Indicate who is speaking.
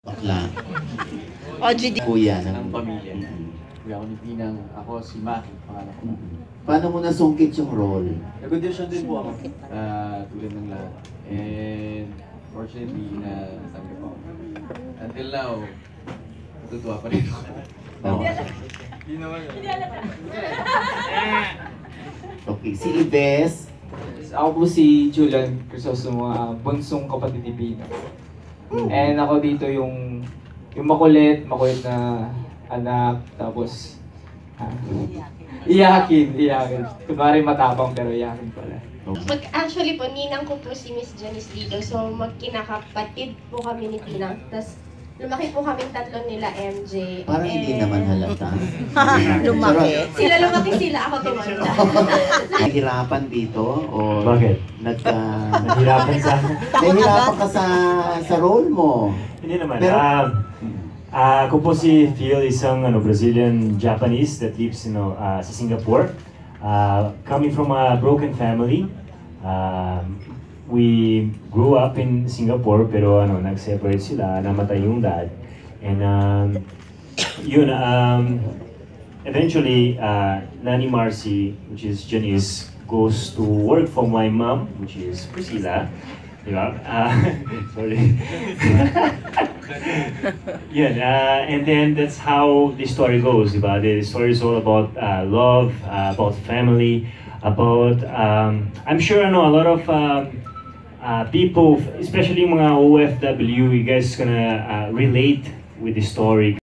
Speaker 1: Bakla.
Speaker 2: OGD.
Speaker 1: Kuya
Speaker 3: ng pamilya. Kuya ako ni Pinang, ako si Maki, pangalan ko.
Speaker 1: Paano mo nasungkit yung role?
Speaker 3: Nag-audition din po ako, tulad ng lahat. And fortunately, nasabi ko ako. Until now, natutuwa pa rin ako.
Speaker 1: Oo.
Speaker 3: Hindi naman.
Speaker 1: Okay, si Ives.
Speaker 4: Ako po si Julian Crisostomo, bunsong kapatid ni Pina. And ako dito yung makulit na anak, tapos iyakin. Kunwari matapang pero iyakin pala.
Speaker 5: Actually po, ninang ko po si Miss Janice Lido. So, magkinakapatid po kami ni Pinang. Tapos, lumaki po kaming tatlo nila, MJ.
Speaker 1: Parang hindi naman halata.
Speaker 2: Lumaki.
Speaker 5: Sila, ako tumanda.
Speaker 1: Nahihirapan dito? O
Speaker 6: Bakit? Nahirapan sa...
Speaker 1: Nahihirapan ka sa role mo?
Speaker 6: Hindi naman.
Speaker 1: Pero-
Speaker 6: Ako po si Phil, isang Brazilian Japanese that lives sa Singapore. Coming from a broken family. We grew up in Singapore pero nag-separate sila, namatay yung dad. And eventually Nani Marcy, which is Janice, goes to work for my mom, which is Priscilla. Diba? Sorry. Yun, and then that's how the story goes. Diba? The story is all about love, about family, about I'm sure a lot of people, especially mga OFW, you guys gonna relate with the story.